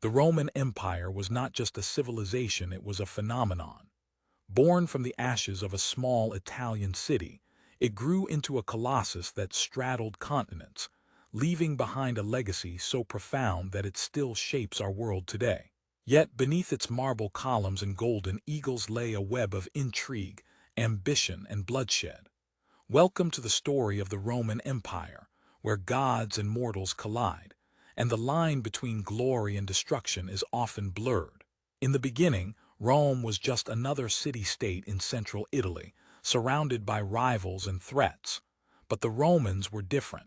The Roman Empire was not just a civilization, it was a phenomenon. Born from the ashes of a small Italian city, it grew into a colossus that straddled continents, leaving behind a legacy so profound that it still shapes our world today. Yet beneath its marble columns and golden eagles lay a web of intrigue, ambition, and bloodshed. Welcome to the story of the Roman Empire, where gods and mortals collide, and the line between glory and destruction is often blurred. In the beginning, Rome was just another city-state in central Italy, surrounded by rivals and threats. But the Romans were different.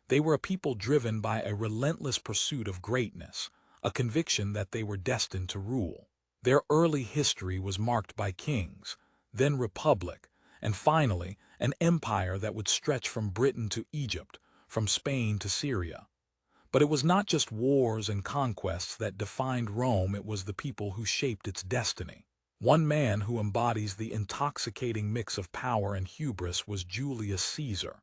They were a people driven by a relentless pursuit of greatness, a conviction that they were destined to rule. Their early history was marked by kings, then republic, and finally, an empire that would stretch from Britain to Egypt, from Spain to Syria. But it was not just wars and conquests that defined Rome, it was the people who shaped its destiny. One man who embodies the intoxicating mix of power and hubris was Julius Caesar,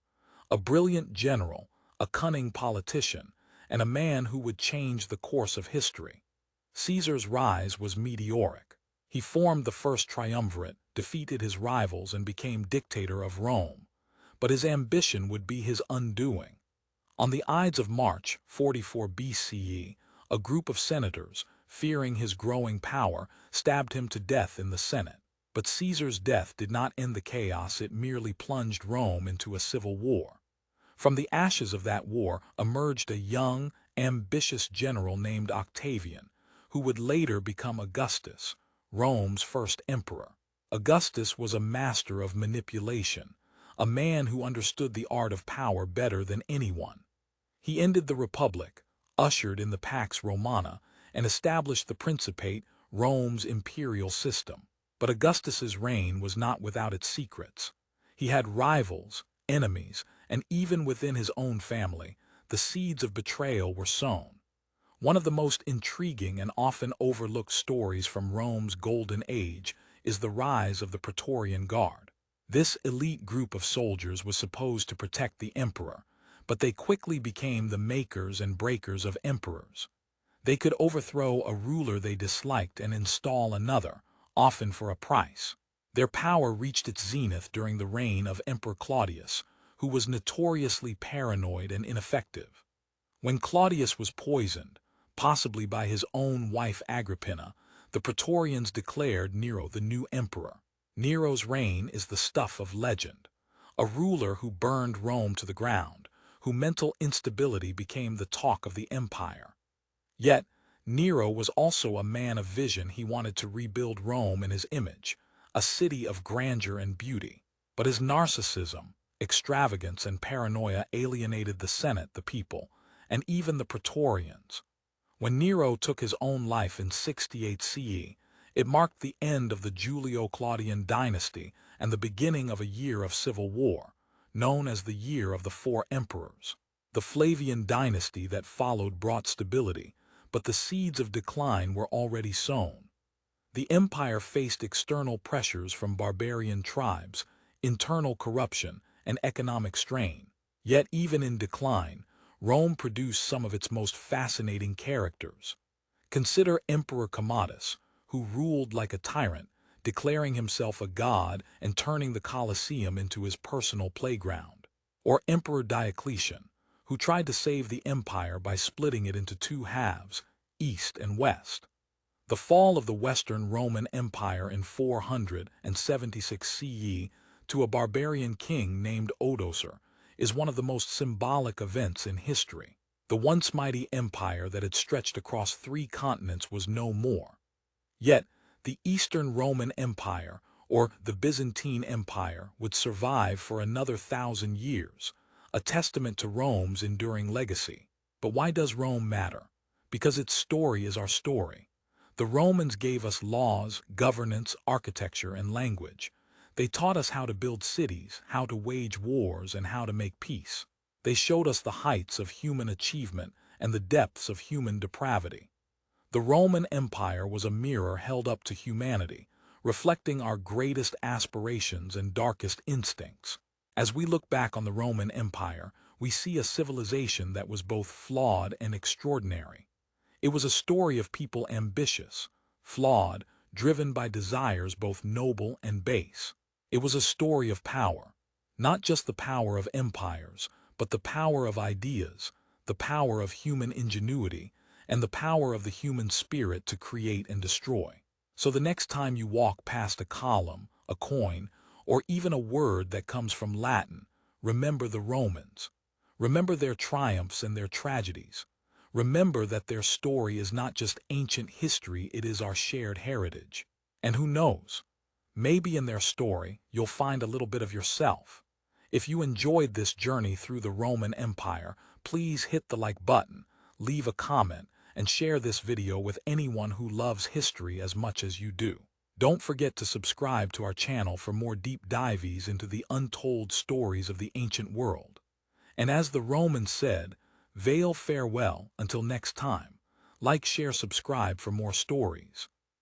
a brilliant general, a cunning politician, and a man who would change the course of history. Caesar's rise was meteoric. He formed the first triumvirate, defeated his rivals, and became dictator of Rome. But his ambition would be his undoing. On the Ides of March, 44 BCE, a group of senators, fearing his growing power, stabbed him to death in the Senate. But Caesar's death did not end the chaos, it merely plunged Rome into a civil war. From the ashes of that war emerged a young, ambitious general named Octavian, who would later become Augustus, Rome's first emperor. Augustus was a master of manipulation, a man who understood the art of power better than anyone. He ended the Republic, ushered in the Pax Romana, and established the Principate, Rome's imperial system. But Augustus's reign was not without its secrets. He had rivals, enemies, and even within his own family, the seeds of betrayal were sown. One of the most intriguing and often overlooked stories from Rome's Golden Age is the rise of the Praetorian Guard. This elite group of soldiers was supposed to protect the emperor, but they quickly became the makers and breakers of emperors. They could overthrow a ruler they disliked and install another, often for a price. Their power reached its zenith during the reign of Emperor Claudius, who was notoriously paranoid and ineffective. When Claudius was poisoned, possibly by his own wife Agrippina, the Praetorians declared Nero the new emperor. Nero's reign is the stuff of legend, a ruler who burned Rome to the ground, whose mental instability became the talk of the empire. Yet, Nero was also a man of vision. He wanted to rebuild Rome in his image, a city of grandeur and beauty. But his narcissism, extravagance, and paranoia alienated the Senate, the people, and even the Praetorians. When Nero took his own life in 68 CE, it marked the end of the Julio-Claudian dynasty and the beginning of a year of civil war, known as the Year of the Four Emperors. The Flavian dynasty that followed brought stability, but the seeds of decline were already sown. The empire faced external pressures from barbarian tribes, internal corruption, and economic strain. Yet even in decline, Rome produced some of its most fascinating characters. Consider Emperor Commodus, who ruled like a tyrant, declaring himself a god and turning the Colosseum into his personal playground. Or Emperor Diocletian, who tried to save the empire by splitting it into two halves, east and west. The fall of the Western Roman Empire in 476 CE to a barbarian king named Odoacer is one of the most symbolic events in history. The once mighty empire that had stretched across 3 continents was no more. Yet, the Eastern Roman Empire, or the Byzantine Empire, would survive for another 1,000 years, a testament to Rome's enduring legacy. But why does Rome matter? Because its story is our story. The Romans gave us laws, governance, architecture, and language. They taught us how to build cities, how to wage wars, and how to make peace. They showed us the heights of human achievement and the depths of human depravity. The Roman Empire was a mirror held up to humanity, reflecting our greatest aspirations and darkest instincts. As we look back on the Roman Empire, we see a civilization that was both flawed and extraordinary. It was a story of people ambitious, flawed, driven by desires both noble and base. It was a story of power, not just the power of empires, but the power of ideas, the power of human ingenuity, and the power of the human spirit to create and destroy. So the next time you walk past a column, a coin, or even a word that comes from Latin, remember the Romans. Remember their triumphs and their tragedies. Remember that their story is not just ancient history, it is our shared heritage. And who knows, maybe in their story you'll find a little bit of yourself. If you enjoyed this journey through the Roman Empire, please hit the like button, leave a comment, and share this video with anyone who loves history as much as you do. Don't forget to subscribe to our channel for more deep dives into the untold stories of the ancient world. And as the Romans said, veil farewell until next time. Like, share, subscribe for more stories.